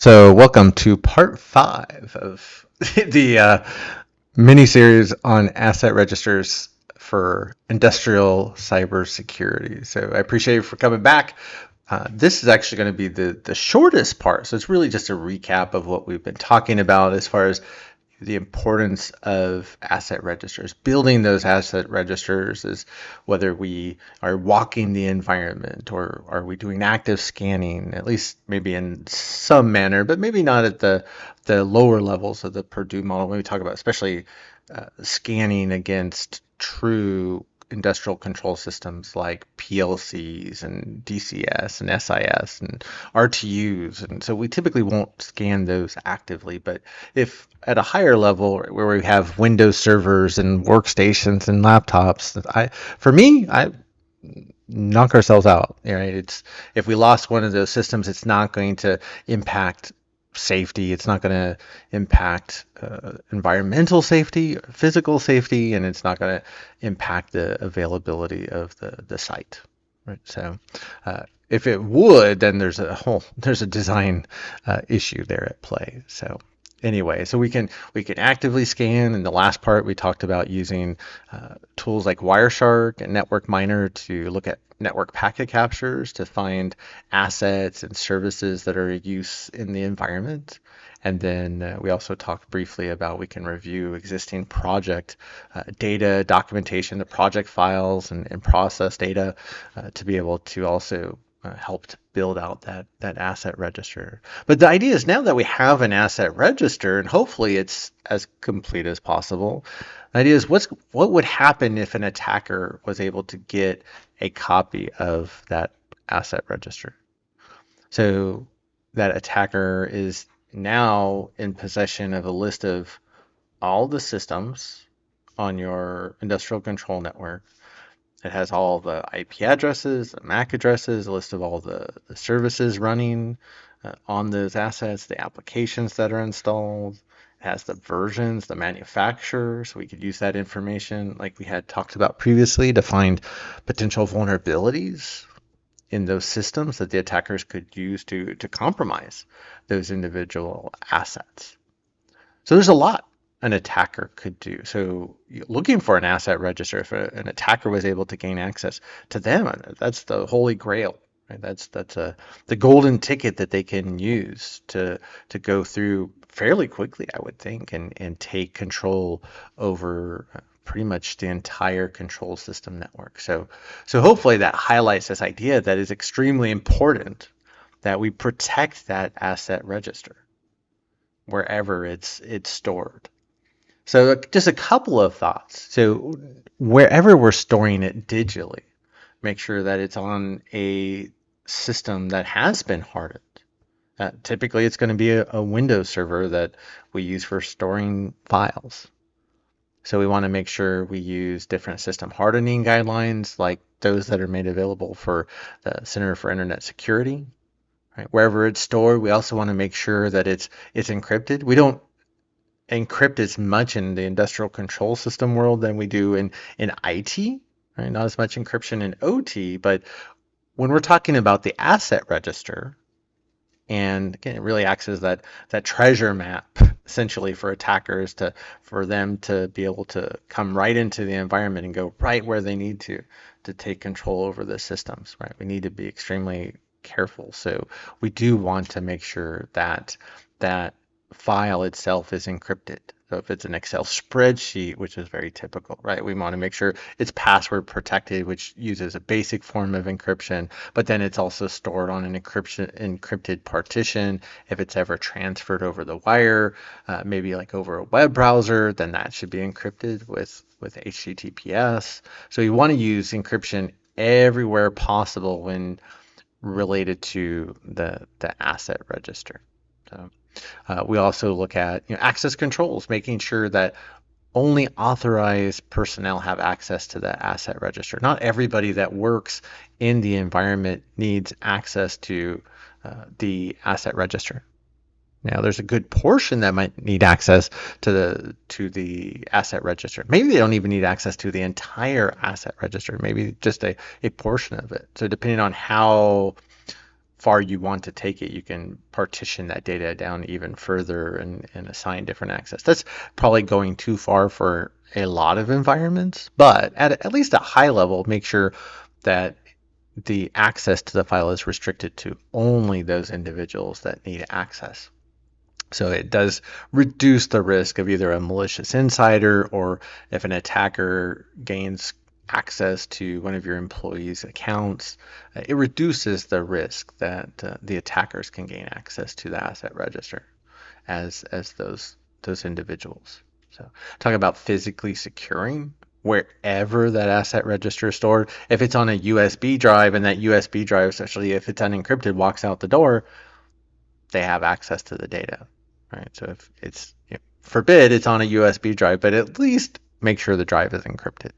So, welcome to part 5 of the mini-series on asset registers for industrial cybersecurity. So, I appreciate you for coming back. This is actually going to be the shortest part. So, it's really just a recap of what we've been talking about as far as the importance of asset registers. Building those asset registers is whether we are walking the environment or are we doing active scanning, at least maybe in some manner, but maybe not at the lower levels of the Purdue model when we talk about especially scanning against true industrial control systems like PLCs and DCS and SIS and RTUs. And so we typically won't scan those actively, but if at a higher level where we have Windows servers and workstations and laptops, for me, I knock ourselves out. Right? It's if we lost one of those systems, it's not going to impact safety. It's not going to impact environmental safety, physical safety, and it's not going to impact the availability of the site. Right. So if it would, then there's a design issue there at play. So anyway, so we can actively scan. In the last part, we talked about using tools like Wireshark and Network Miner to look at network packet captures to find assets and services that are in use in the environment. And then we also talked briefly about we can review existing project data, documentation, the project files, and process data to be able to also help to build out that asset register. But the idea is now that we have an asset register, and hopefully it's as complete as possible, the idea is what would happen if an attacker was able to get a copy of that asset register. So that attacker is now in possession of a list of all the systems on your industrial control network. It has all the IP addresses, the MAC addresses, a list of all the services running on those assets, the applications that are installed. It has the versions, the manufacturer, so we could use that information like we had talked about previously to find potential vulnerabilities in those systems that the attackers could use to compromise those individual assets. So there's a lot an attacker could do. So looking for an asset register, if an attacker was able to gain access to them, that's the holy grail. Right? That's the golden ticket that they can use to go through fairly quickly, I would think, and take control over pretty much the entire control system network. So hopefully that highlights this idea that is extremely important that we protect that asset register wherever it's stored. So just a couple of thoughts. So wherever we're storing it digitally, make sure that it's on a system that has been hardened. Typically, it's going to be a Windows server that we use for storing files. So we want to make sure we use different system hardening guidelines like those that are made available for the Center for Internet Security. Right? Wherever it's stored, we also want to make sure that it's encrypted. We don't encrypt as much in the industrial control system world than we do in IT, right? Not as much encryption in OT, but when we're talking about the asset register, and again, it really acts as that treasure map essentially for attackers for them to be able to come right into the environment and go right where they need to take control over the systems, right? We need to be extremely careful. So we do want to make sure that file itself is encrypted. So if it's an Excel spreadsheet, which is very typical, right? We want to make sure it's password protected, which uses a basic form of encryption, but then it's also stored on an encrypted partition. If it's ever transferred over the wire, maybe like over a web browser, then that should be encrypted with HTTPS. So you want to use encryption everywhere possible when related to the asset register. So we also look at access controls, making sure that only authorized personnel have access to the asset register. Not everybody that works in the environment needs access to the asset register. Now, there's a good portion that might need access to the asset register. Maybe they don't even need access to the entire asset register, maybe just a portion of it. So depending on how far you want to take it, you can partition that data down even further and assign different access. That's probably going too far for a lot of environments, but at least a high level, make sure that the access to the file is restricted to only those individuals that need access. So it does reduce the risk of either a malicious insider, or if an attacker gains access to one of your employees' accounts, it reduces the risk that the attackers can gain access to the asset register as those individuals. So talk about physically securing wherever that asset register is stored. If it's on a USB drive, and that USB drive, especially if it's unencrypted, walks out the door, they have access to the data, right? So if it's, forbid it's on a USB drive, but at least make sure the drive is encrypted.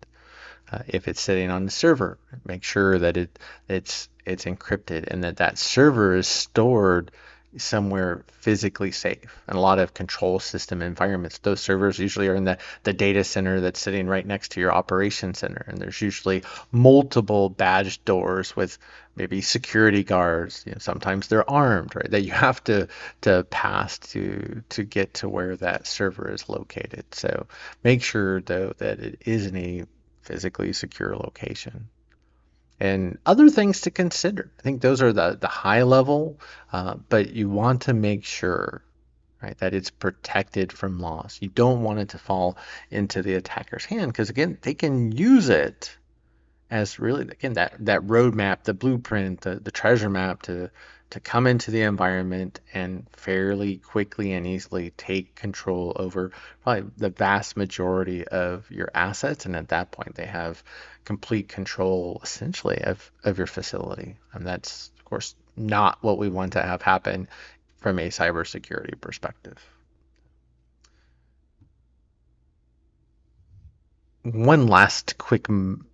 If it's sitting on the server, make sure that it's encrypted, and that server is stored somewhere physically safe. And a lot of control system environments, those servers usually are in the data center that's sitting right next to your operation center. And there's usually multiple badge doors with maybe security guards. Sometimes they're armed, right? That you have to pass to get to where that server is located. So make sure though that it is in a physically secure location. And other things to consider. I think those are the high level, but you want to make sure, right, that it's protected from loss. You don't want it to fall into the attacker's hand, because again, they can use it as really, again, that roadmap, the blueprint, the treasure map to come into the environment and fairly quickly and easily take control over probably the vast majority of your assets. And at that point, they have complete control essentially of your facility. And that's, of course, not what we want to have happen from a cybersecurity perspective. One last quick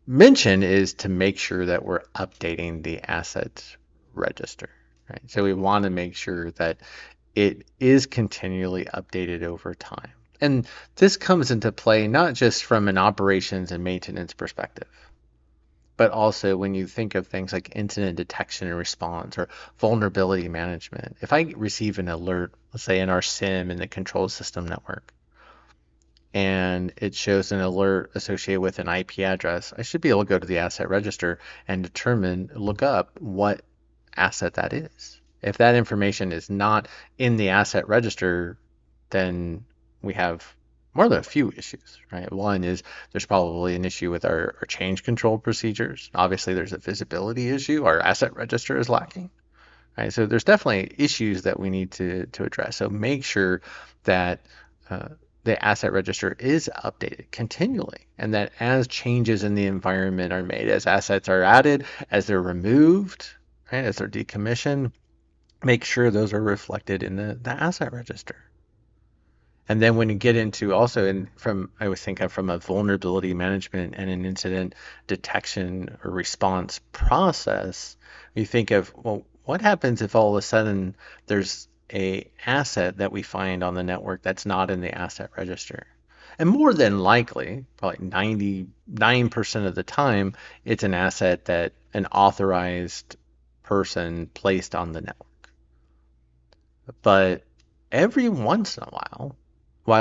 mention is to make sure that we're updating the assets register, right? So we want to make sure that it is continually updated over time. And this comes into play not just from an operations and maintenance perspective, but also when you think of things like incident detection and response or vulnerability management. If I receive an alert, let's say in our SIM in the control system network, and it shows an alert associated with an IP address, I should be able to go to the asset register and look up what asset that is. If that information is not in the asset register, then we have more than a few issues, right? One is there's probably an issue with our change control procedures. Obviously, there's a visibility issue. Our asset register is lacking, right? So there's definitely issues that we need to address. So make sure that the asset register is updated continually, and that as changes in the environment are made, as assets are added, as they're removed, right, as they're decommissioned, make sure those are reflected in the asset register. And then when you get into also I always think of from a vulnerability management and an incident detection or response process, you think of, well, what happens if all of a sudden there's a asset that we find on the network that's not in the asset register? And more than likely, probably 99% of the time, it's an asset that an authorized person placed on the network. But every once in a while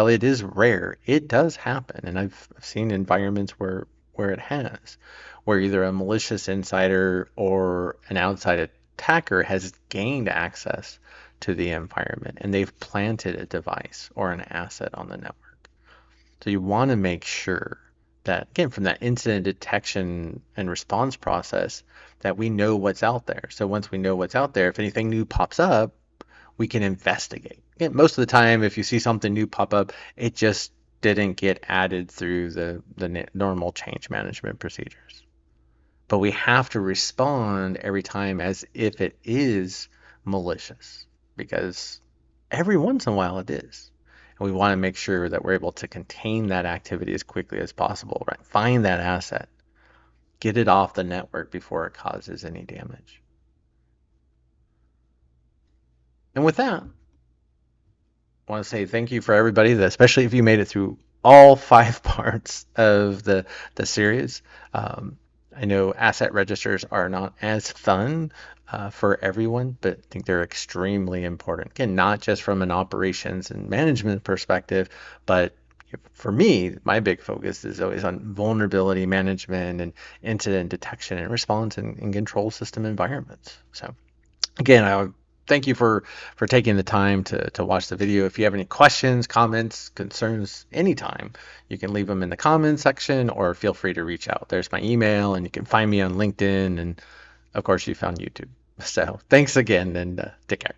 it is rare, it does happen. And I've seen environments where it has, where either a malicious insider or an outside attacker has gained access to the environment, and they've planted a device or an asset on the network. So you want to make sure that, again, from that incident detection and response process, that we know what's out there. So once we know what's out there, if anything new pops up, we can investigate. Again, most of the time, if you see something new pop up, it just didn't get added through the normal change management procedures. But we have to respond every time as if it is malicious, because every once in a while it is. And we want to make sure that we're able to contain that activity as quickly as possible, right? Find that asset, get it off the network before it causes any damage. And with that, I want to say thank you for everybody, especially if you made it through all 5 parts of the series. I know asset registers are not as fun for everyone, but I think they're extremely important. Again, not just from an operations and management perspective, but for me, my big focus is always on vulnerability management and incident detection and response and control system environments. So again, I would thank you for taking the time to watch the video. If you have any questions, comments, concerns, anytime, you can leave them in the comments section or feel free to reach out. There's my email, and you can find me on LinkedIn, and of course, you found YouTube. So thanks again, and take care.